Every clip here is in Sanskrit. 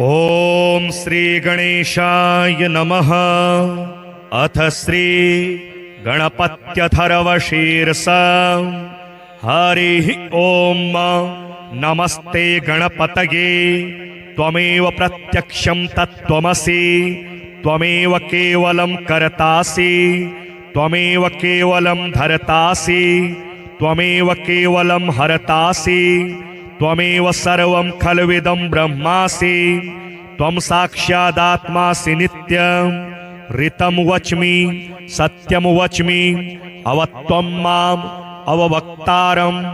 ओम श्री गणेशाय नमः। अथ श्री गणपत्यथर्वशीर्षः। हरिः ओम। नमस्ते गणपतये। त्वमेव प्रत्यक्षं तत्त्वमसि। त्वमेव केवलं कर्तासि। त्वमेव केवलं धर्तासि। त्वमेव केवलं हर्तासि। त्वमेव सर्वं खल्विदं ब्रह्मासि। त्वं साक्षादात्मासि नित्यं। ऋतं वच्मि सत्यं वच्मि। अवत्वं माम् अववक्तारम्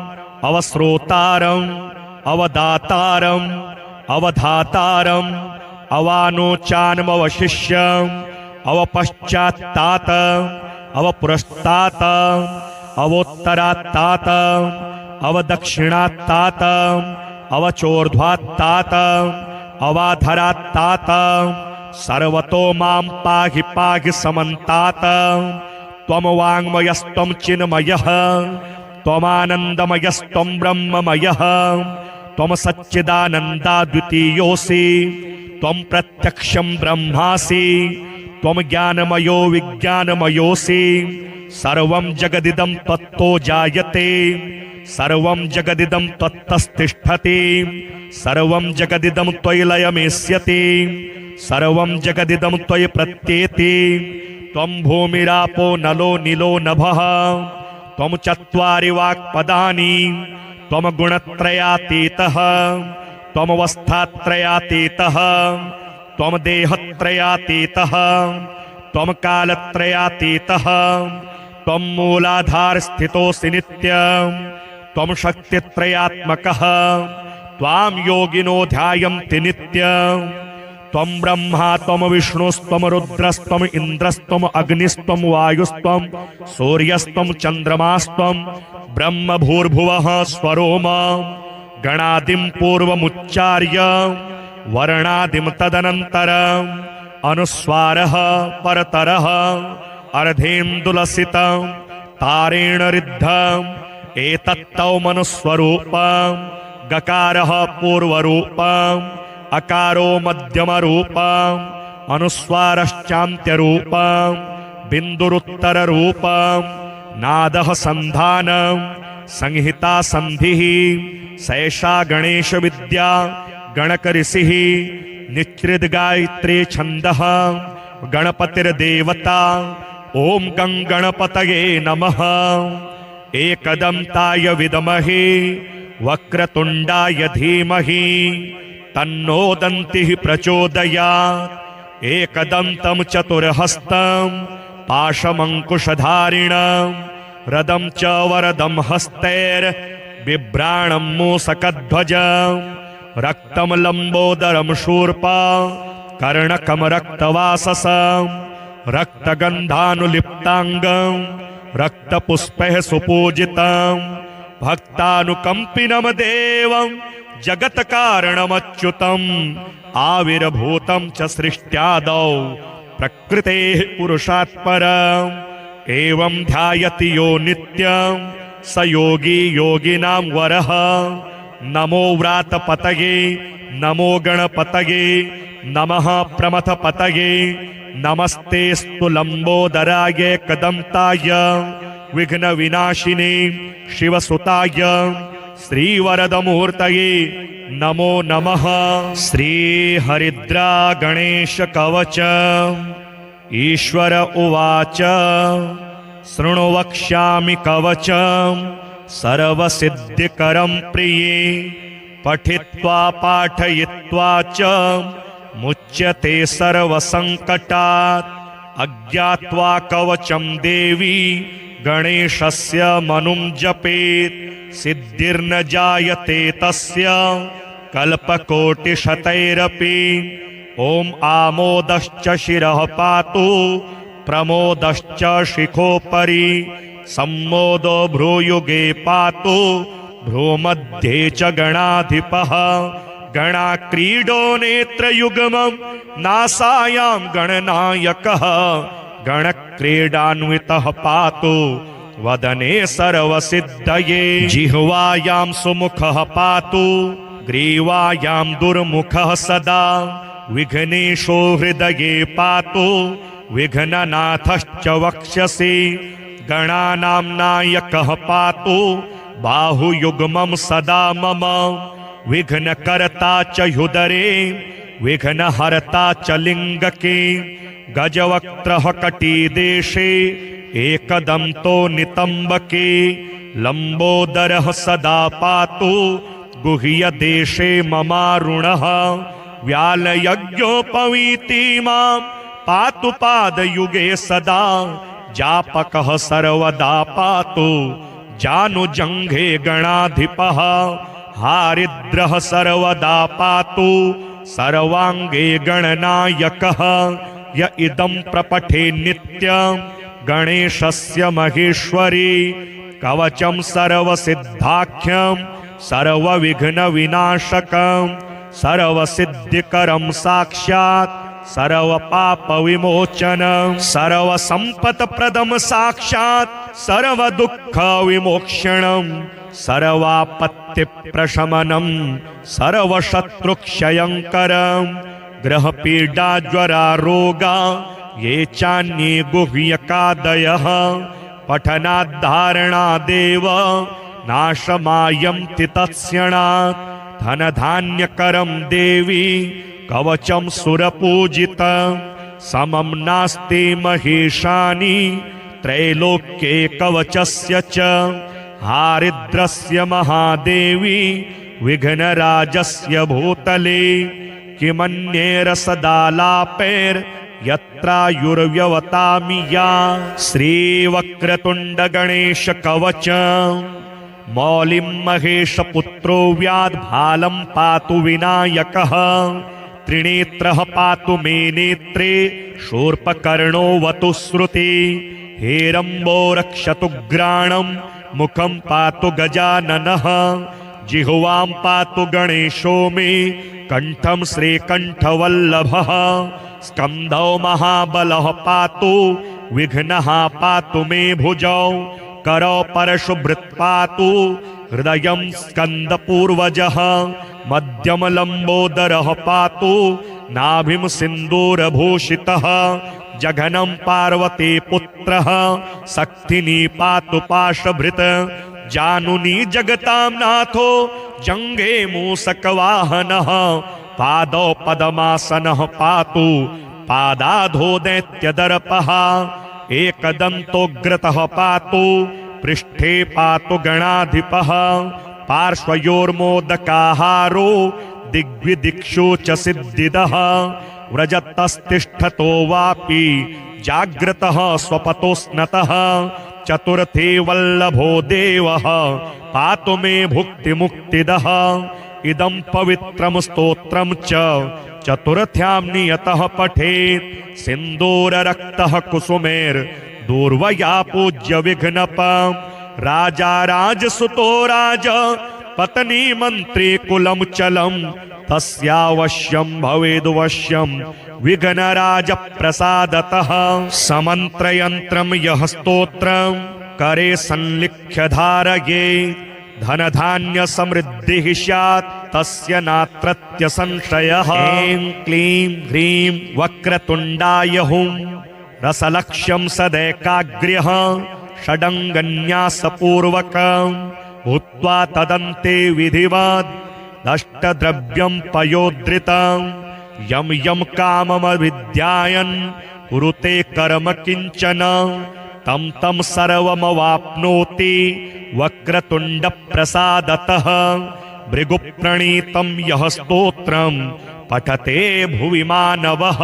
अवश्रोतारम् अवदातारम् अवधातारम् अवानोचानमवशिष्यम् अवपश्चात्तात अवपुरस्तात अवोत्तरात्तात अवदक्षिणात्तात अवचोर्ध्वात्तात अवाधरात्तात सर्वतो मां पाहि पाहि समन्तात। त्वं वाङ्मयस्त्वं चिन्मयः त्वमानन्दमयस्त्वं ब्रह्ममयः। त्वं सच्चिदानन्दाद्वितीयोऽसि। त्वं प्रत्यक्षं ब्रह्मासि। त्वं ज्ञानमयो विज्ञानमयोऽसि। सर्वं जगदिदं त्वत्तो जायते। सर्वं जगदिदं त्वत्तस्तिष्ठति। सर्वं जगदिदं त्वयि लयमेष्यति। सर्वं जगदिदं त्वयि प्रत्येति। त्वं भूमिरापो नलो नीलो नभः। त्वं चत्वारि वाक्पदानि। त्वं गुणत्रयातीतः। त्वं अवस्थात्रयातीतः। त्वं देहत्रयातीतः। त्वं कालत्रयातीतः। त्वं मूलाधारस्थितोऽसि नित्यं। त्वं शक्तित्रयात्मकः। त्वां योगिनो ध्यायन्ति नित्यं। त्वं ब्रह्मा त्वं विष्णुस्त्वं रुद्रस्त्वं इन्द्रस्त्वं अग्निस्त्वं वायुस्त्वं सूर्यस्त्वं चन्द्रमास्त्वं ब्रह्म भूर्भुवः स्वरोम। गणादिं पूर्वमुच्चार्य वर्णादिं तदनन्तरम् अनुस्वारः परतरः अर्धेन्दुलसितं तारेण रिद्धम् एतत्तौ मनुस्वरूपम्। गकारः पूर्वरूपम् अकारो मध्यमरूपम् अनुस्वारश्चान्त्यरूपम् बिन्दुरुत्तररूपम्। नादः सन्धानं संहिता संधिः। सैषा गणेश विद्या गणकऋषिः। निच्रिद्गायत्री छन्दः गणपतिर्देवता। ओम गं गणपतये नमः। एकदन्ताय विद्महे वक्रतुण्डाय धीमहि तन्नो दन्तिः प्रचोदयात्। एकदन्तं चतुर्हस्तं पाशमङ्कुशधारिणं रदं च वरदं हस्तैर्बिभ्राणं मूषकध्वजं। रक्तं लम्बोदरं शूर्पा कर्णकं रक्तवाससं। रक्तगन्धानुलिप्ताङ्गं रक्तपुष्पैः सुपूजितं। भक्तानुकम्पिनं देवं जगत्कारणमच्युतम्। आविर्भूतं च सृष्ट्यादौ प्रकृतेः पुरुषात् परम्। एवं ध्यायति यो नित्यं स योगी योगिनां वरः। नमो व्रातपतये नमो गणपतये नमः प्रमथपतये। नमस्तेस्तु लंबोदराय एकदन्ताय विघ्नविनाशिने शिवसुताय श्रीवरदमूर्तये नमो नमः। श्रीहरिद्रा गणेश कवच। ईश्वर उवाच शृणु वक्ष्यामि कवचं सर्वसिद्धिकरं प्रिये। पठित्वा पाठयित्वा च मुच्यते सर्वसंकटात्। अज्ञात्वा कवचं देवी गणेशस्य मनुं जपेत्। सिद्धिर्न जायते तस्य कल्पकोटिशतैरपि। ॐ आमोदश्च शिरः पातु प्रमोदश्च शिखोपरि। सम्मोदो भ्रूयुगे पातु भ्रूमध्ये च गणाधिपः। गणाक्रीडो नेत्रयुग्मं नासायां गणनायकः। गणक्रीडान्वितः पातु वदने सर्वसिद्धये। जिह्वायां सुमुखः पातु ग्रीवायां दुर्मुखः सदा विघ्नेशो हृदये पातु विघ्ननाथश्च वक्ष्यसि गणानां नायकः पातु बाहुयुग्मं सदा मम विघ्नकर्ता च ह्युदरे विघ्नहर्ता च लिङ्गके गजवक्त्रः कटिदेशे एकदन्तो नितम्बके लम्बोदरः सदा पातु गुह्यदेशे ममारुणः व्यालयज्ञोपवीति मां पातु पादयुगे सदा जापकः सर्वदा पातु जानुजङ्घे गणाधिपः हारिद्रः सर्वदा पातु सर्वाङ्गे गणनायकः य इदं प्रपठे नित्यं गणेशस्य महेश्वरी कवचं सर्वसिद्धाख्यं सर्वविघ्नविनाशकं सर्वसिद्धिकरं साक्षात् सर्वपापविमोचनं सर्वसम्पत्प्रदं साक्षात् सर्वदुःखविमोक्षणं सर्वापत्तिप्रशमनं सर्वशत्रुक्षयङ्करं ग्रहपीडाज्वरारोगा ये चान्ये गुह्यकादयः पठनाद्धारणादेव नाशमायन्ति तत्क्षणात् धनधान्यकरं देवी कवचं सुरपूजितं समं नास्ति महेशानि त्रैलोक्ये कवचस्य च हारिद्रस्य महादेवी विघ्नराजस्य भूतले किमन्येरसदालापैर्यत्रायुर्व्यवतामि या श्रीवक्रतुण्डगणेशकवचं मौलिं महेशपुत्रो व्याद्भालं पातु विनायकः त्रिनेत्रः पातु मे नेत्रे शूर्पकर्णोऽवतु श्रुति हेरम्बो रक्षतु ग्राणं मुखं पातु गजाननः जिह्वां पातु गणेशो मे कंठं श्रीकण्ठवल्लभः स्कन्धौ महाबलः पातु विघ्नः पातु मे भुजौ करौ परशुभृत् पातु हृदयं स्कन्दपूर्वजः मध्यमलम्बोदरः पातु नाभिं सिन्दूरभूषितः जघनं पार्वती पुत्रः शक्तिनी पातु पाशभृत् जानुनी जगतां नाथो जङ्घे मूषकवाहनः पादौ पद्मासनः पातु पादाधो दैत्यदर्पः एकदन्तोग्रतः पातु पृष्ठे पातु गणाधिपः पार्श्वयोर्मोदकाहारो दिग्विदिक्षु च सिद्धिदः व्रजतस्तिष्ठतो वापि जाग्रतः स्वपतोस्नतः चतुर्थे वल्लभो देवः पातु मे भुक्तिमुक्तिदः इदं पवित्रं स्तोत्रं च चतुर्थ्यां नियतः पठेत् सिन्दूररक्तः कुसुमेर्दूर्वया पूज्य विघ्नपं राजा राजसुतो राज पत्नी मन्त्री कुलं चलं तस्यावश्यं भवेदुवश्यं विघ्नराज प्रसादतः समन्त्रयन्त्रं यः स्तोत्रं करे संलिख्य धारये धनधान्य समृद्धिः स्यात् तस्य नात्रत्य संशयः ऐं क्लीं ह्रीं वक्रतुण्डाय हुं रसलक्ष्यं सदैकाग्र्यः षडङ्गन्यासपूर्वकम् भूत्वा तदन्ते विधिवत् दष्टद्रव्यं पयोधृतं यं यं काममविद्यायन् कुरुते कर्म किञ्चन तं तं सर्वमवाप्नोति वक्रतुण्डप्रसादतः भृगुप्रणीतं यः स्तोत्रं पठते भुवि मानवः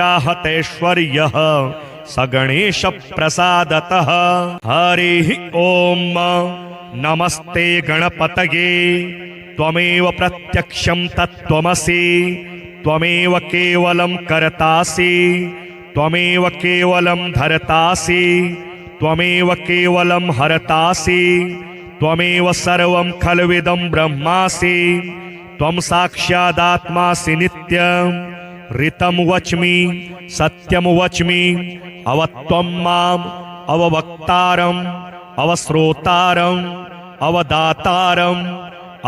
भवेदव्याहतैश्वर्यः स गणेशप्रसादतः हरिः ॐ नमस्ते गणपतये त्वमेव प्रत्यक्षं तत्त्वमसि त्वमेव केवलं कर्तासि त्वमेव केवलं धर्तासि त्वमेव केवलं हर्तासि त्वमेव सर्वं खल्विदं ब्रह्मासि त्वं साक्षादात्मासि नित्यं ऋतं वच्मि सत्यं वच्मि अवत्वं माम् अववक्तारम् अवश्रोतारम् अवदातारम्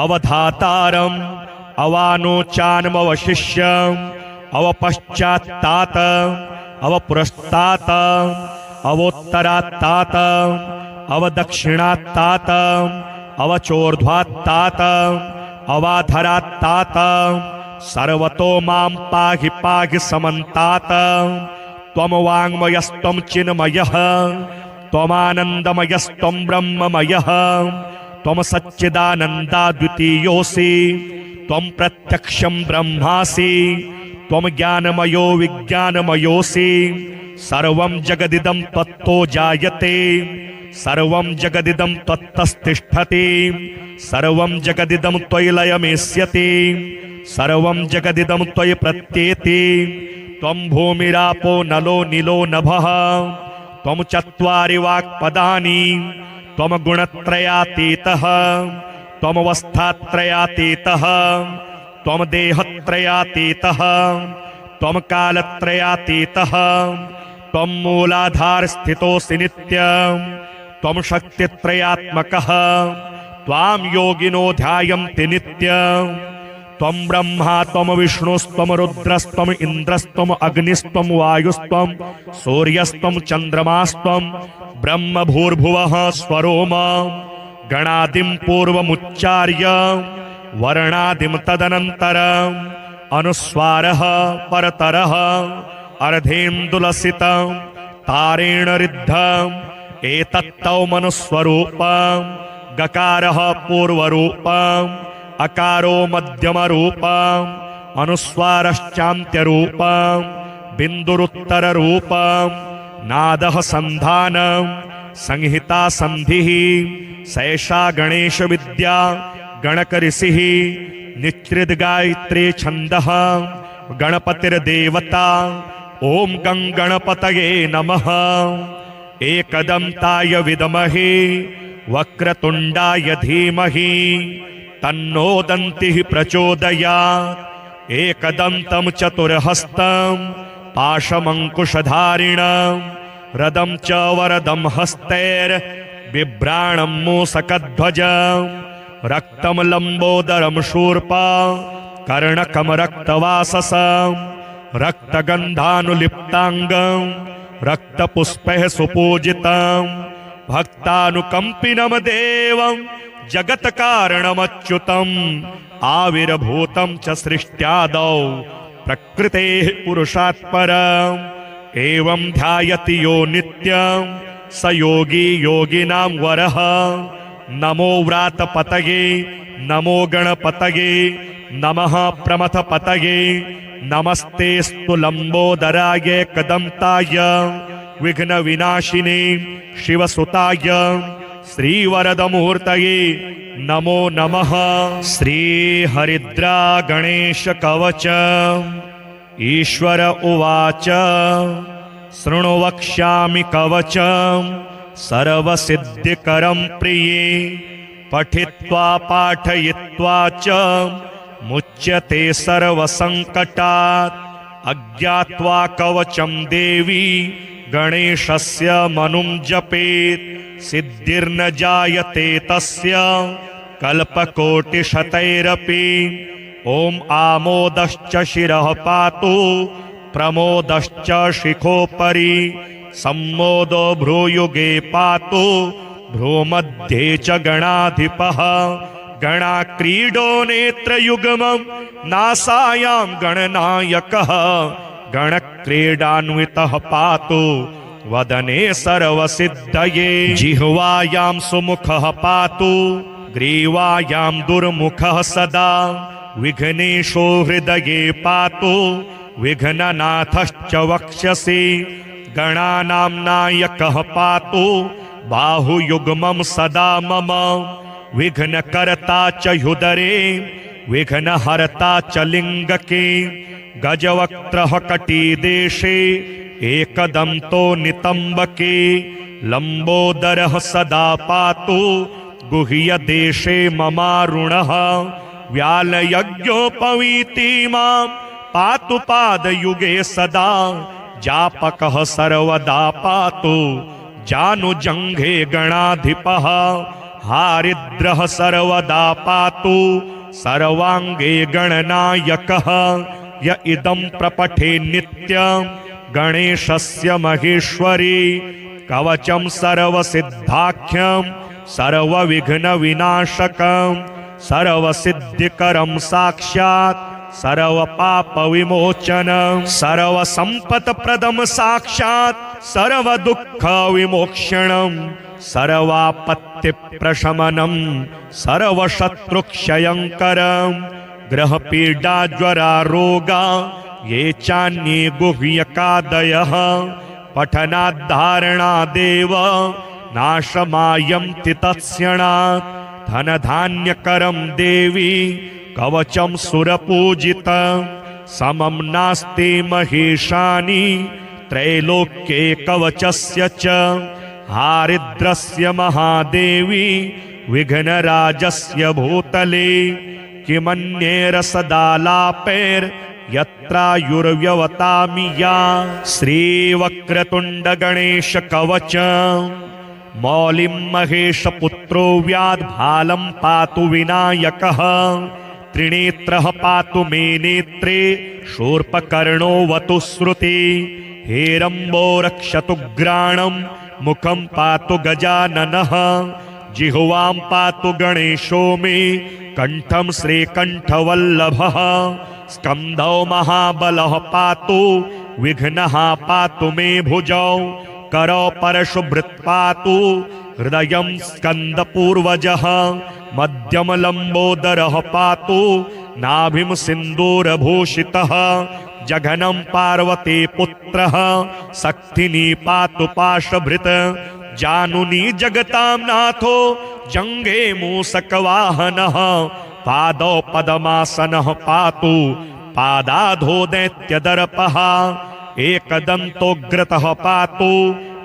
अवधातारम् अवानोचानमवशिष्यम् अवपश्चात्तात अवपुरस्तात अवोत्तरात्तात अवदक्षिणात्तात अवचोर्ध्वात्तात अवाधरात्तात सर्वतो मां पाहि पाहि समन्तात त्वं वाङ्मयस्त्वं चिन्मयः त्वमानन्दमयस्त्वं ब्रह्ममयः त्वं सच्चिदानन्दाद्वितीयोऽसि त्वं प्रत्यक्षं ब्रह्मासि त्वं ज्ञानमयो विज्ञानमयोऽसि सर्वं जगदिदं त्वत्तो जायते सर्वं जगदिदं त्वत्तस्तिष्ठति सर्वं जगदिदं त्वयि लयमेष्यति सर्वं जगदिदं त्वयि प्रत्येति त्वं भूमिरापो नलो नीलो नभः त्वं चत्वारि वाक्पदानि त्वं गुणत्रयातीतः त्वमवस्थात्रयातीतः त्वं देहत्रयातीतः त्वं कालत्रयातीतः त्वं मूलाधारस्थितोऽसि नित्यं त्वं शक्तित्रयात्मकः त्वां योगिनो ध्यायन्ति नित्यं त्वं ब्रह्मा त्वं विष्णुस्त्वं रुद्रस्त्वं इन्द्रस्त्वं अग्निस्त्वं वायुस्त्वं सूर्यस्त्वं चन्द्रमास्त्वं ब्रह्म भूर्भुवः स्वरोम गणादिं पूर्वमुच्चार्य वर्णादिं तदनन्तरम् अनुस्वारः परतरः अर्धेन्दुलसितं तारेण रिद्धम् एतत्तौ मनुस्वरूपम् गकारः पूर्वरूपम् अकारो मध्यमरूपम् अनुस्वारश्चान्त्यरूपम् बिन्दुरुत्तररूपम् नादः सन्धानम् संहिता सन्धिः सैषा गणेश विद्या गणकऋषिः निच्रित गायत्री छन्दः गणपतिर्देवता ओम गं गणपतये नमः। एकदन्ताय विद्महे वक्रतुण्डाय धीमहि तन्नो दन्तिः प्रचोदयात्। एकदन्तं चतुर्हस्तं पाशमङ्कुशधारिणं रदं च वरदं हस्तैर्बिभ्राणं मूषकध्वजं रक्तं लम्बोदरं शूर्पा कर्णकं रक्तवाससं रक्तगन्धानुलिप्ताङ्गं रक्तपुष्पैः सुपूजितं भक्तानुकम्पिनं देवं जगत्कारणमच्युतम् आविर्भूतं च सृष्ट्यादौ प्रकृतेः पुरुषात् परम्। एवं ध्यायति यो नित्यं स योगी योगिनां वरः। नमो व्रातपतये नमो गणपतये नमः प्रमथपतये नमस्तेस्तु लम्बोदराय एकदन्ताय विघ्नविनाशिने शिवसुताय श्रीवरदमूर्तये नमो नमः। श्रीहरिद्रा गणेश कवच। ईश्वर उवाच शृणु वक्ष्यामि कवचं सर्वसिद्धिकरं प्रिये पठित्वा पाठयित्वा च मुच्यते सर्वसङ्कटात्। अज्ञात्वा कवचं देवी गणेशस्य मनुं जपेत् सिद्धिर्न जायते तस्य कल्पकोटिशतैरपि। ॐ आमोदश्च शिरः पातु प्रमोदश्च शिखोपरि सम्मोदो भ्रूयुगे पातु भ्रूमध्ये च गणाधिपः। गणाक्रीडो नेत्रयुग्मं नासायां गणनायकः गणक्रीडान्वितः पातु वदने सर्वसिद्धये। जिह्वायां सुमुखः पातु ग्रीवायां दुर्मुखः सदा विघ्नेशो हृदये पातु विघ्ननाथश्च वक्ष्यसि। गणानां नायकः पातु बाहुयुग्मं सदा मम विघ्नकर्ता च ह्युदरे विघ्नहर्ता च लिङ्गके। गजवक्त्रः कटिदेशे एकदन्तो नितम्बके लम्बोदरः सदा पातु गुह्यदेशे ममारुणः। व्यालयज्ञोपवीति मां पातु पादयुगे सदा जापकः सर्वदा पातु जानुजङ्घे गणाधिपः। हारिद्रः सर्वदा पातु सर्वांगे गणनायकः य इदं प्रपठे नित्यं गणेशस्य महेश्वरी कवचं सर्वसिद्धाख्यं सर्वविघ्नविनाशकं सर्वसिद्धिकरं साक्षात् सर्वपापविमोचनं सर्वसम्पत्प्रदं साक्षात् सर्वदुःखविमोक्षणं सर्वापत्तिप्रशमनं सर्वशत्रुक्षयङ्करं ग्रहपीडाज्वरारोगा ये चान्ये गुह्यकादयः पठनाद्धारणादेव नाशमायन्ति तत्क्षणात् धनधान्यकरं देवी कवचं सुरपूजितं समं नास्ति महेशानि त्रैलोक्ये कवचस्य च हारिद्रस्य महादेवी विघ्नराजस्य भूतले किमन्येरसदालापैर्यत्रायुर्व्यवतामि या श्रीवक्रतुण्डगणेशकवचं मौलिं महेशपुत्रो व्याद्भालं पातु विनायकः त्रिनेत्रः पातु मे नेत्रे शूर्पकर्णोऽवतु श्रुति हेरम्बो रक्षतु ग्राणं मुखं पातु गजाननः जिह्वां पातु गणेशो मे कंठं श्रीकण्ठवल्लभः स्कन्धौ महाबलः पातु विघ्नः पातु मे भुजौ करौ परशुभृत् पातु हृदयं स्कन्दपूर्वजः मध्यम लंबोदरः पातु नाभिं सिन्दूरभूषितः जघनं पार्वती पुत्रः शक्तिनी पातु पाशभृत् जानुनी जगतां नाथो जंघे मूषकवाहनः पादौ पद्मासनः पातु पादाधो दैत्यदर्पः एकदन्तोग्रतः पातु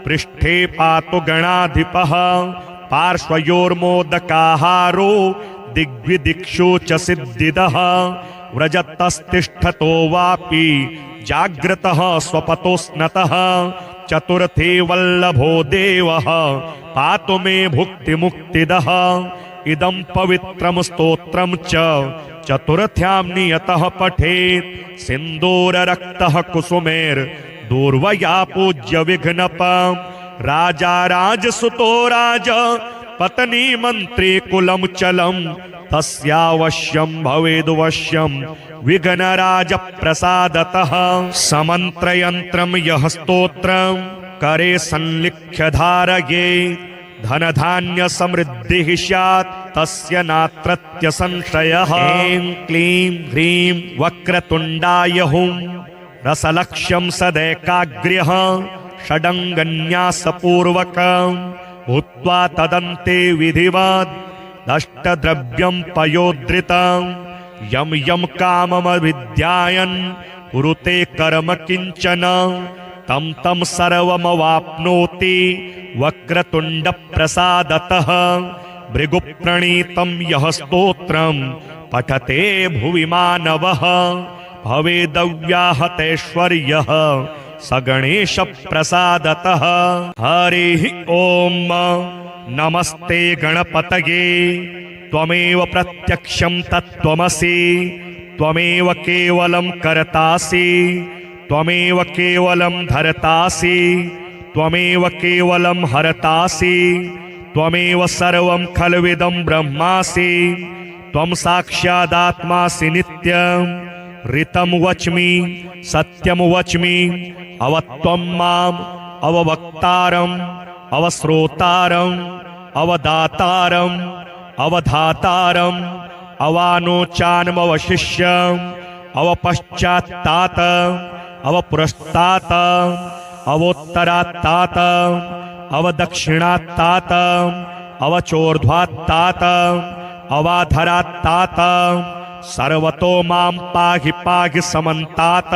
पृष्ठे पातु गणाधिपः पार्श्वयोर्मोदकाहारो दिग्विदिक्षु च सिद्धिदः व्रजतस्तिष्ठतो वापि जाग्रतः स्वपतोस्नतः चतुर्थे वल्लभो देवः पातु मे भुक्तिमुक्तिदः इदं पवित्रं स्तोत्रं च चतुर्थ्यां नियतः पठेत् सिन्दूररक्तः कुसुमेर्दूर्वया पूज्य विघ्नपम् राजा राजसुतो राज पत्नी मंत्री कुलं चलं तस्यावश्यं भवेद्वश्यं विघ्नराज प्रसादतः समन्त्रयन्त्रं यः स्तोत्रं करे संलिख्य धारये धनधान्य समृद्धिः स्यात् तस्य नात्रत्य संशयः ऐं क्लीं ह्रीं वक्रतुण्डाय हुं रसलक्ष्यं सदैकाग्र्यः षडङ्गन्यासपूर्वकं भूत्वा तदन्ते विधिवत् दष्टद्रव्यं पयोधृतं यं यं काममविद्यायन् कुरुते कर्म किञ्चन तं तं सर्वमवाप्नोति वक्रतुण्डप्रसादतः भृगुप्रणीतं यः स्तोत्रं पठते भुवि मानवः भवेदव्याहतैश्वर्यः स गणेश प्रसादतः। हरिः ओम नमस्ते गणपतये त्वमेव प्रत्यक्षं तत्त्वमसि त्वमेव केवलं कर्तासि त्वमेव केवलं धर्तासि त्वमेव केवलं हरतासि त्वमेव सर्वं खल्विदं ब्रह्मासि त्वं साक्षादात्मासि नित्यं ऋतं वच्मि सत्यं वच्मि अवत्वं माम् अववक्तारम् अवश्रोतारम् अवदातारम् अवधातारम् अवानोचानमवशिष्यम् अवपश्चात्तात अवपुरस्तात अवोत्तरात्तात अवदक्षिणात्तात अवचोर्ध्वात्तात अवाधरात्तात सर्वतो मां पाहि पाहि समन्तात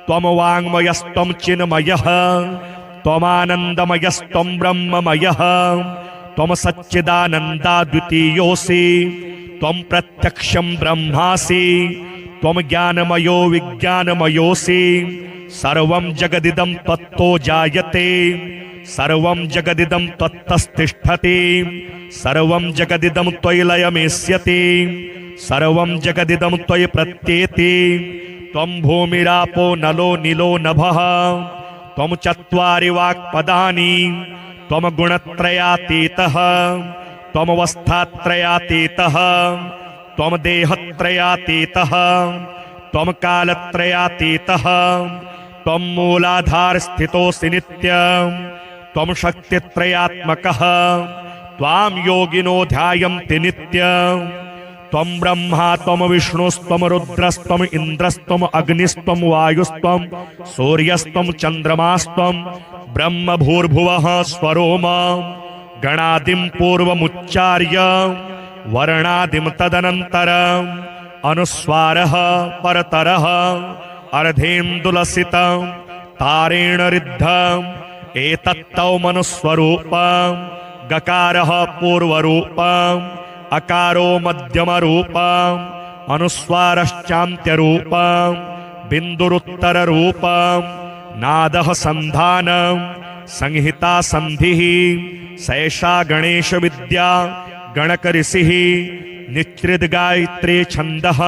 त्वं वाङ्मयस्त्वं चिन्मयः त्वमानन्दमयस्त्वं ब्रह्ममयः त्वं सच्चिदानन्दाद्वितीयोऽसि त्वं प्रत्यक्षं ब्रह्मासि त्वं ज्ञानमयो विज्ञानमयोऽसि सर्वं जगदिदं त्वत्तो जायते सर्वं जगदिदं त्वत्तस्तिष्ठति सर्वं जगदिदं त्वयि लयमेष्यति सर्वं जगदिदं त्वयि प्रत्येति त्वं भूमिरापो नलो नीलो नभः त्वं चत्वारि वाक्पदानि त्वं गुणत्रयातीतः त्वमवस्थात्रयातीतः त्वं देहत्रयातीतः त्वं कालत्रयातीतः त्वं मूलाधारस्थितोऽसि नित्यं त्वं शक्तित्रयात्मकः त्वां योगिनो ध्यायन्ति नित्यं त्वं ब्रह्मा त्वं विष्णुस्त्वं रुद्रस्त्वं इन्द्रस्त्वं अग्निस्त्वं वायुस्त्वं सूर्यस्त्वं चन्द्रमास्त्वं ब्रह्म भूर्भुवः स्वरोम गणादिं पूर्वमुच्चार्य वर्णादिं तदनन्तरम् अनुस्वारः परतरः अर्धेन्दुलसितं तारेण रिद्धम् एतत्तौ मनुस्वरूपं गकारः पूर्वरूपम् अकारो मध्यमरूपम् अनुस्वारश्चान्त्यरूपम् बिन्दुरुत्तररूपम् नादः सन्धानम् संहिता सन्धिः सैषा गणेश विद्या गणकऋषिः निच्रिद गायत्री छन्दः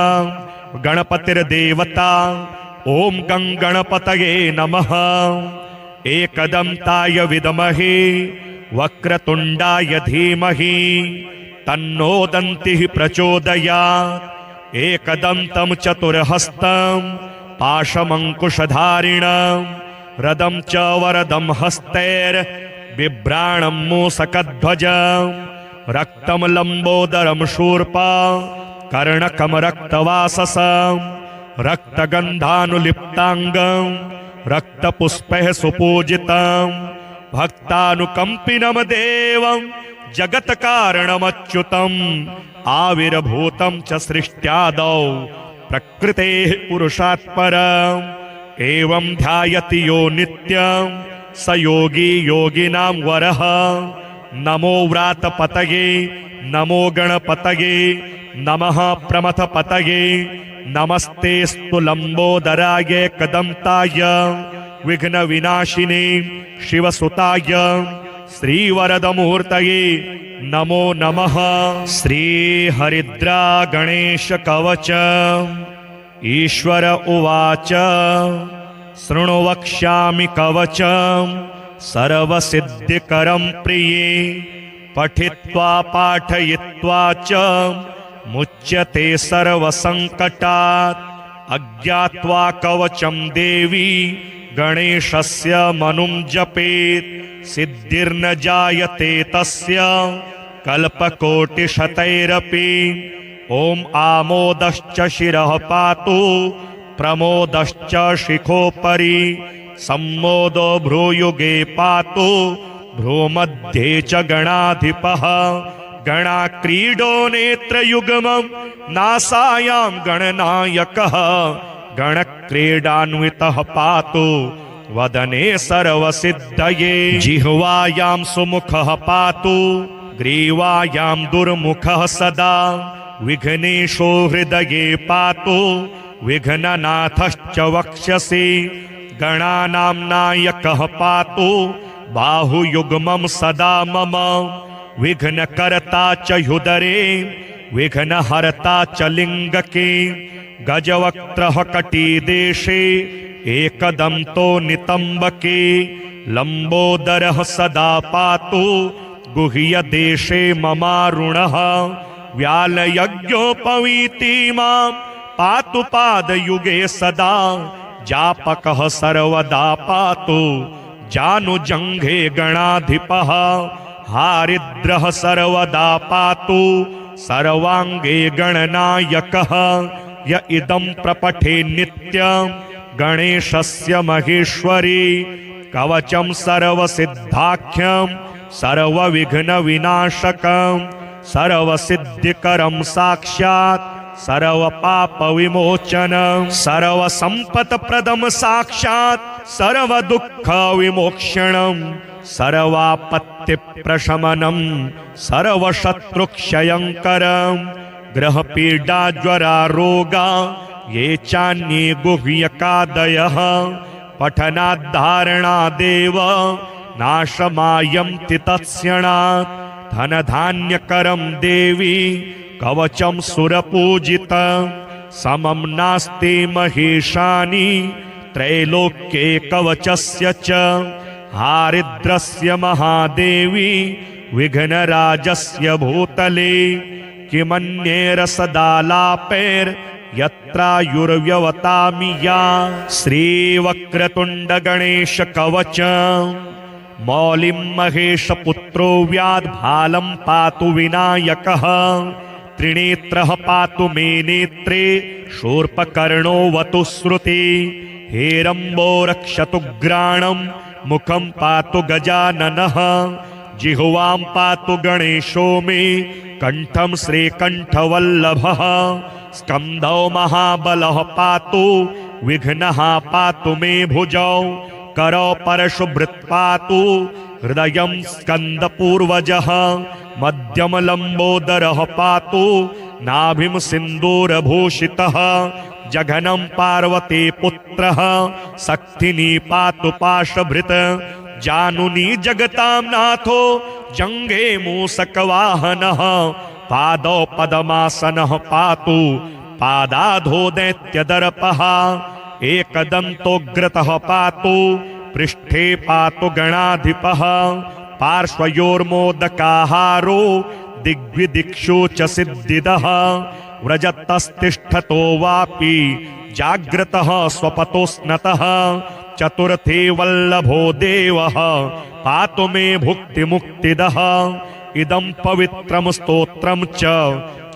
गणपतिर्देवता ओम गं गणपतये नमः एकदन्ताय विद्महे वक्रतुण्डाय धीमहि तन्नो दन्तिः प्रचोदयात् एकदन्तं चतुर्हस्तं पाशमङ्कुशधारिणं रदं च वरदं हस्तैर्बिभ्राणं मूसकध्वजं रक्तं लम्बोदरं शूर्पा कर्णकं रक्तवाससं रक्तगन्धानुलिप्ताङ्गं रक्तपुष्पैः सुपूजितं भक्तानुकम्पिनं देवं जगत्कारणमच्युतम् आविर्भूतं च सृष्ट्यादौ प्रकृतेः पुरुषात् परम् एवं ध्यायति यो नित्यं स योगी योगिनां वरः नमो व्रातपतये नमो गणपतये नमः प्रमथपतये नमस्तेस्तु लम्बोदराय कदम्ताय विघ्नविनाशिने शिवसुताय श्रीवरदमूर्तये नमो नमः। श्रीहरिद्रा गणेश कवच ईश्वर उवाच शृणु वक्ष्यामि कवचं सर्वसिद्धिकरं प्रिये पठित्वा पाठयित्वा च मुच्यते सर्वसङ्कटात् अज्ञात्वा कवचं देवी गणेशस्य मनुं जपेत् सिद्धिर्न जायते तस्य कल्पकोटिशतैरपि ॐ आमोदश्च शिरः पातु प्रमोदश्च शिखोपरि सम्मोदो भ्रूयुगे पातु भ्रूमध्ये च गणाधिपः गणाक्रीडो नेत्रयुग्मं नासायां गणनायकः गणक्रीडान्वितः पातु वदने सर्वसिद्धये जिह्वायां सुमुखः पातु ग्रीवायां दुर्मुखः सदा विघ्नेशो हृदये पातु विघ्ननाथश्च वक्ष्यसि गणानां नायकः पातु बाहुयुग्मं सदा मम विघ्नकर्ता च ह्युदरे विघ्नहर्ता च लिङ्गके गजवक्त्रः कटिदेशे एकदन्तो नितम्बके लम्बोदरः सदा पातु गुह्यदेशे ममारुणः व्यालयज्ञोपवीति मां पातु पादयुगे सदा जापकः सर्वदा पातु जानुजङ्घे गणाधिपः हारिद्रः सर्वदा पातु सर्वाङ्गे गणनायकः य इदं प्रपठे नित्यं गणेशस्य महेश्वरी कवचं सर्वसिद्धाख्यं सर्वविघ्नविनाशकं सर्वसिद्धिकरं साक्षात् सर्वपापविमोचनं सर्वसम्पत्प्रदं साक्षात् सर्वदुःखविमोक्षणं सर्वापत्तिप्रशमनं सर्वशत्रुक्षयङ्करं ग्रहपीडाज्वरारोगा ये चान्ये गुह्यकादयः पठनाद्धारणादेव नाशमायन्ति तत्क्षणात् धनधान्यकरं देवी कवचं सुरपूजितं समं नास्ति महेशानि त्रैलोक्ये कवचस्य च हारिद्रस्य महादेवी विघ्नराजस्य भूतले किमन्येरसदालापैर्यत्रायुर्व्यवतामि या श्रीवक्रतुण्ड गणेश कवच मौलिं महेशपुत्रो व्याद्भालं पातु विनायकः त्रिनेत्रः पातु मे नेत्रे शूर्पकर्णोऽवतु श्रुति हेरम्बो रक्षतु ग्राणं मुखं पातु गजाननः जिह्वां पातु गणेशो मे कंठं श्रीकण्ठवल्लभः स्कन्धौ महाबलः पातु विघ्नः पातु मे भुजौ करौ परशुभृत् पातु हृदयं स्कन्दपूर्वजः मध्यम लम्बोदरः पातु नाभिं सिन्दूरभूषितः जघनं पार्वती पुत्रः शक्तिनी पातु पाशभृत् जानुनी जगतां नाथो जङ्घे मूषकवाहनः पादौ पद्मासनः पातु पादाधो दैत्यदर्पः एकदन्तोग्रतः पातु पृष्ठे पातु गणाधिपः पार्श्वयोर्मोदकाहारो दिग्विदिक्षु च सिद्धिदः व्रजतस्तिष्ठतो वापि जाग्रतः स्वपतो स्नतः चतुर्थे वल्लभो देवः पातु मे भुक्तिमुक्तिदः इदं पवित्रं स्तोत्रं च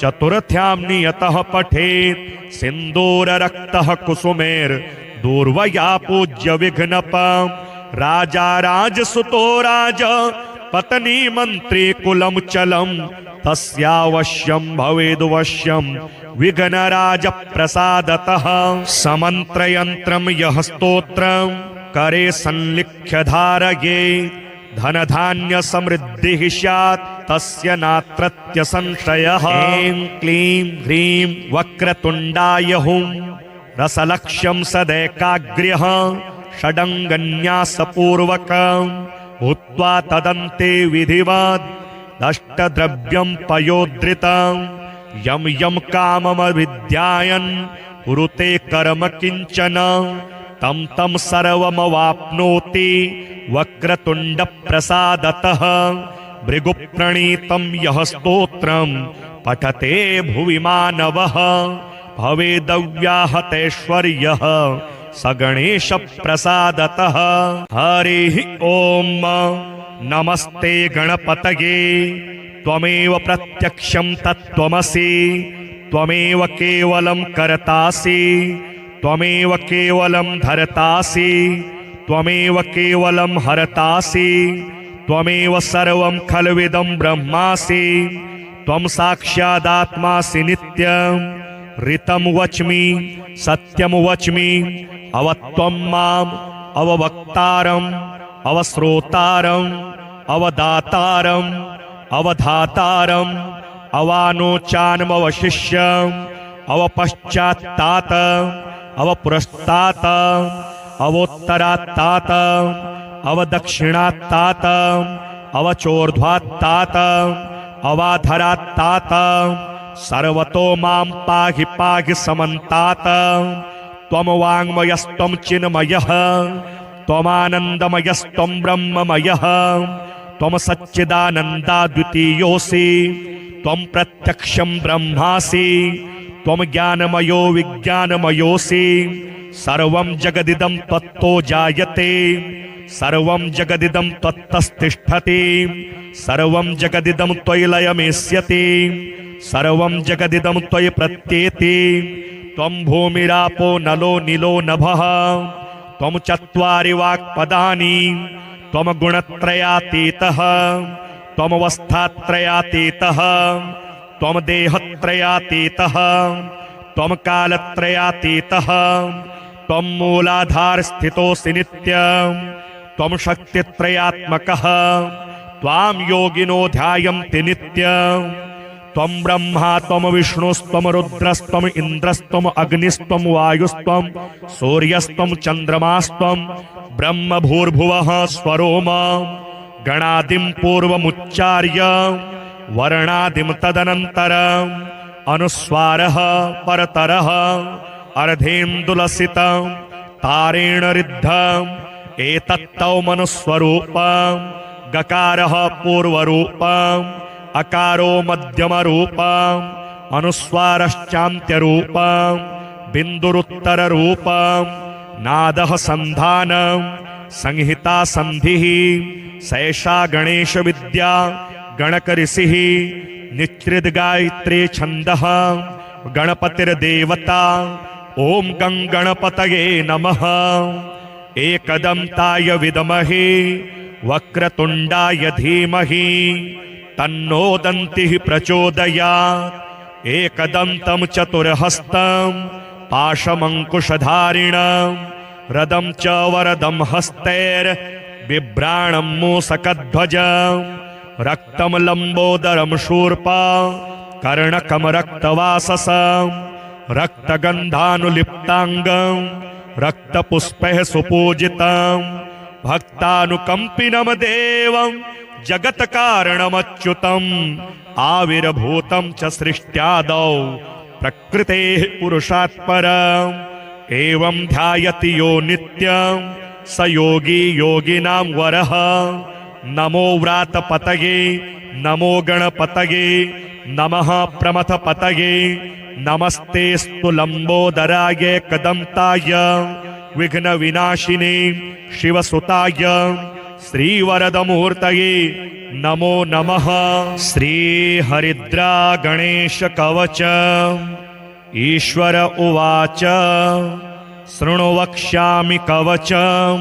चतुर्थ्यां नियतः पठेत् सिन्दूररक्तः कुसुमेर्दूर्वया पूज्य विघ्नपम् राजा राजसुतो राज पत्नी मंत्री कुलं चलं तस्यावश्यं भवेद्वश्यं विघ्नराज प्रसादतः समन्त्रयन्त्रं यः स्तोत्रं करे संलिख्य धारये धनधान्य समृद्धिः स्यात् तस्य नात्रत्य संशयः ऐं क्लीं ह्रीं वक्रतुण्डाय हुं रसलक्ष्यं सदैकाग्र्यः षडङ्गन्यासपूर्वकम् भूत्वा तदन्ते विधिवत् अष्टद्रव्यं पयोधृतं यं यं काममभिध्यायन् कुरुते कर्म किञ्चन तं तं सर्वमवाप्नोति वक्रतुण्ड प्रसादतः भृगुप्रणीतं यः स्तोत्रं पठते भुवि मानवः भवेदव्याहतैश्वर्यः स गणेश प्रसादतः हरिः ॐ नमस्ते गणपतये त्वमेव प्रत्यक्षं तत्त्वमसि त्वमेव केवलं कर्तासि त्वमेव केवलं धर्तासि त्वमेव केवलं हरतासि त्वमेव सर्वं खल्विदं ब्रह्मासि त्वं साक्षादात्मासि नित्यं ऋतं वच्मि सत्यं वच्मि अवत्वं माम् अववक्तारम् अवश्रोतारम् अवदातारम् अवधातारम् अवानोचानमवशिष्यम् अवपश्चात्तात अवपुरस्तात अवोत्तरात्तात अवदक्षिणात्तात अवचोर्ध्वात्तात अवाधरात्तात सर्वतो मां पाहि पाहि समन्तात त्वं वाङ्मयस्त्वं चिन्मयः त्वमानन्दमयस्त्वं ब्रह्ममयः त्वं सच्चिदानन्दाद्वितीयोऽसि त्वं प्रत्यक्षं ब्रह्मासि त्वं ज्ञानमयो विज्ञानमयोऽसि सर्वं जगदिदं त्वत्तो जायते सर्वं जगदिदं त्वत्तस्तिष्ठति सर्वं जगदिदं त्वयि लयमेष्यति सर्वं जगदिदं त्वयि प्रत्येति त्वं भूमिरापो नलो नीलो नभः त्वं चत्वारि वाक्पदानि त्वं गुणत्रयातीतः त्वमवस्थात्रयातीतः त्वं देहत्रयातीतः त्वं कालत्रयातीतः त्वं मूलाधारस्थितोऽसि नित्यं त्वं शक्तित्रयात्मकः त्वां योगिनो ध्यायन्ति नित्यं त्वं ब्रह्मा त्वं विष्णुस्त्वं रुद्रस्त्वं इन्द्रस्त्वं अग्निस्त्वं वायुस्त्वं सूर्यस्त्वं चन्द्रमास्त्वं ब्रह्म भूर्भुवः स्वरोम गणादिं पूर्वमुच्चार्य वर्णादिं तदनन्तरम् अनुस्वारः परतरः अर्धेन्दुलसितं तारेण रिद्धम् एतत्तौ मनुस्वरूपम् गकारः पूर्वरूपम् अकारो मध्यमरूपम् अनुस्वारश्चान्त्यरूपम् बिन्दुरुत्तररूपम् नादः सन्धानं संहिता संधिः सैषा गणेश विद्या गणकऋषिः निच्रिद्गायत्री छन्दः गणपतिर्देवता ओम गं गणपतये नमः। एकदन्ताय विद्महे वक्रतुण्डाय धीमहि तन्नो दन्तिः प्रचोदयात्। एकदन्तं चतुर्हस्तं पाशमङ्कुशधारिणं रदं च वरदं हस्तैर्बिभ्राणं मूसकध्वजं रक्तं लम्बोदरं शूर्पा कर्णकं रक्तवाससं रक्तगन्धानुलिप्ताङ्गं रक्तपुष्पैः सुपूजितं भक्तानुकम्पिनं देवं जगत्कारणमच्युतम् आविर्भूतं च सृष्ट्यादौ प्रकृतेः पुरुषात् परम् एवं ध्यायति यो नित्यं स योगी योगिनां वरः। नमो व्रातपतये नमो गणपतये नमः प्रमथपतये नमस्तेस्तु लंबोदराय एकदन्ताय विघ्नविनाशिने शिवसुताय श्रीवरदमूर्तये नमो नमः। श्रीहरिद्रा गणेश कवच ईश्वर उवाच शृणु वक्ष्यामि कवचं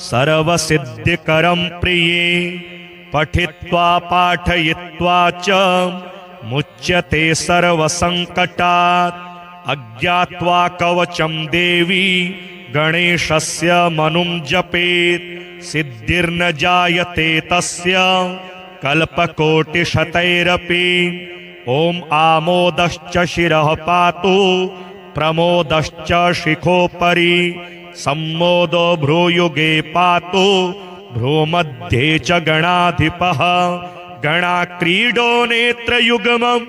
सर्वसिद्धिकरं प्रिये पठित्वा पाठयित्वा च मुच्यते सर्वसंकटात्। अज्ञात्वा कवचं देवी गणेशस्य मनुं जपेत् सिद्धिर्न जायते तस्य कल्पकोटिशतैरपि। ॐ आमोदश्च शिरः पातु प्रमोदश्च शिखोपरि सम्मोदो भ्रूयुगे पातु भ्रूमध्ये च गणाधिपः। गणाक्रीडो नेत्रयुग्मं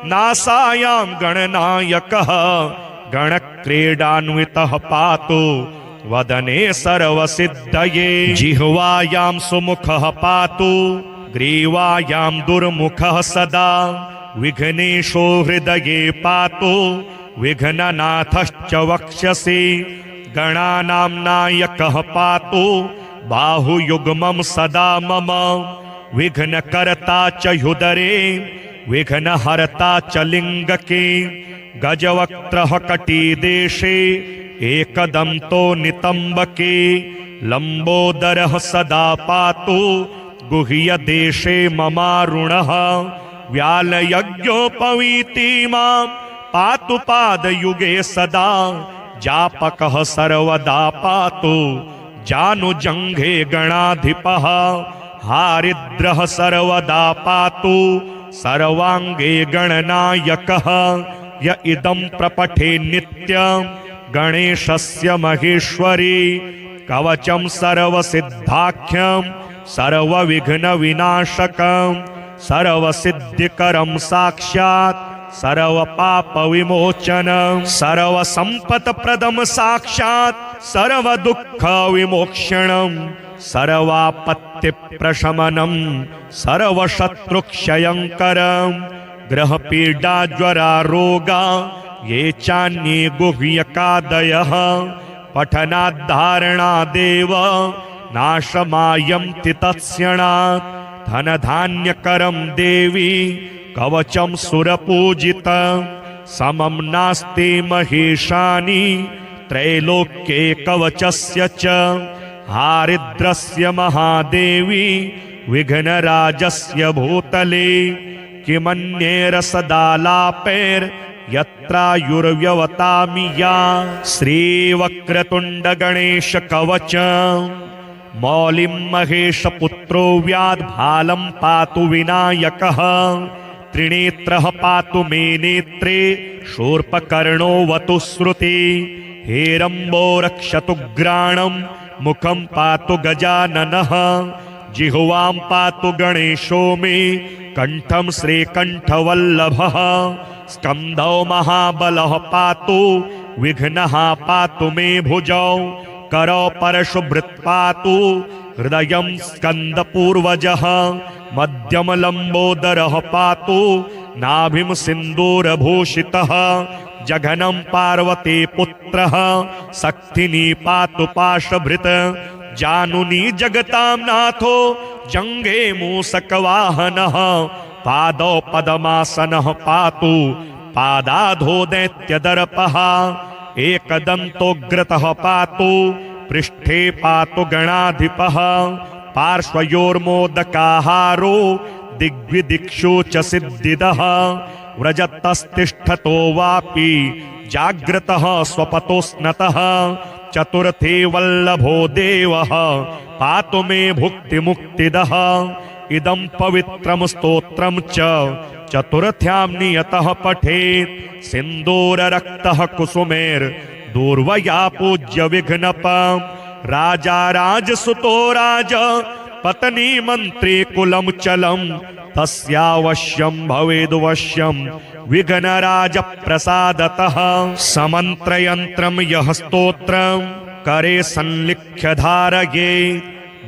नासायां गणनायकः गणक्रीडान्वितः पातु वदने सर्वसिद्धये। जिह्वायां सुमुखः पातु ग्रीवायां दुर्मुखः सदा विघ्नेशो हृदये पातु विघ्ननाथश्च वक्ष्यसि। गणानां नायकः पातु बाहुयुग्मं सदा मम विघ्नकर्ता च ह्युदरे विघ्नहर्ता च लिङ्गके। गजवक्त्रः कटिदेशे एकदन्तो नितम्बके लम्बोदरः सदा पातु गुह्यदेशे ममारुणः। व्यालयज्ञोपवीति मां पातु पादयुगे सदा जापकः सर्वदा पातु जानुजङ्घे गणाधिपः। हारिद्रः सर्वदा पातु सर्वाङ्गे गणनायकः। य इदं प्रपठे नित्यं गणेशस्य महेश्वरी कवचं सर्वसिद्धाख्यं सर्वविघ्नविनाशकं सर्वसिद्धिकरं साक्षात् सर्वपापविमोचनं सर्वसम्पत्प्रदं साक्षात् सर्वदुःखविमोक्षणं सर्वापत्तिप्रशमनं सर्वशत्रुक्षयङ्करं। ग्रहपीडाज्वरा रोगा ये चान्ये गुह्यकादयः पठनाद्धारणादेव नाशमायन्ति तत्क्षणात्। धनधान्यकरं देवी कवचं सुरपूजितं समं नास्ति महेशानि त्रैलोक्ये कवचस्य च। हारिद्रस्य महादेवी विघ्नराजस्य भूतले किमन्येरसदालापैर्यत्रायुर्व्यवतामि या। श्रीवक्रतुण्डगणेश कवचं मौलिं महेशपुत्रो व्याद्भालं पातु विनायकः। त्रिनेत्रः पातु मे नेत्रे शूर्पकर्णोऽवतु श्रुति हेरम्बो रक्षतु ग्राणं मुखं पातु गजाननः जिह्वां पातु गणेशो मे कंठं श्रीकण्ठवल्लभः स्कन्धौ महाबलः पातु विघ्नः पातु मे भुजौ करौ परशुभृत् पातु हृदयं स्कन्दपूर्वजः मध्यमलम्बोदरः पातु नाभिं सिन्दूरभूषितः जघनं पार्वती पुत्रः शक्तिनी पातु पाशभृत् जानुनी जगतां नाथो जङ्घे मूषकवाहनः पादौ पद्मासनः पातु पादाधो दैत्यदर्पः एकदन्तोग्रतः पातु पृष्ठे पातु गणाधिपः पार्श्वयोर्मोदकाहारो दिग्विदिक्षु च सिद्धिदः व्रजतस्तिष्ठतो वापि जाग्रतः स्वपतो स्नतः चतुर्थे वल्लभो देवः पातु मे भुक्तिमुक्तिदः इदं पवित्रं स्तोत्रं च चतुर्थ्यां नियतः पठेत् सिन्दूररक्तः कुसुमेर्दूर्वया पूज्य विघ्नपम् राजा राजसुतो राज पत्नी मंत्री कुलं चलं तस्यावश्यं भवेदुवश्यं विघ्नराज प्रसादतः समन्त्रयन्त्रं यः स्तोत्रं करे संलिख्य धारये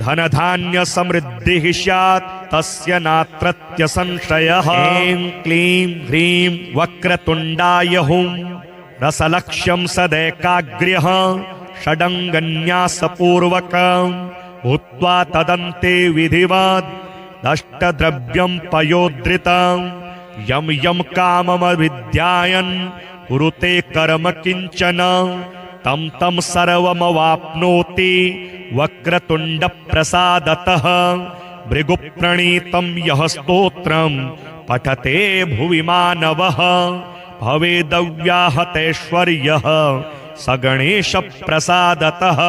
धनधान्य समृद्धिः स्यात् तस्य नात्रत्य संशयः ऐं क्लीं ह्रीं वक्रतुण्डाय हुं रसलक्ष्यं सदैकाग्र्यः षडङ्गन्यासपूर्वकम् भूत्वा तदन्ते विधिवत् अष्टद्रव्यं पयोधृतं यं यं काममभिध्यायन् कुरुते कर्म किञ्चन तं तं सर्वमवाप्नोति वक्रतुण्डप्रसादतः भृगुप्रणीतं यः स्तोत्रं पठते भुवि मानवः भवेदव्याहतैश्वर्यः स गणेशप्रसादतः।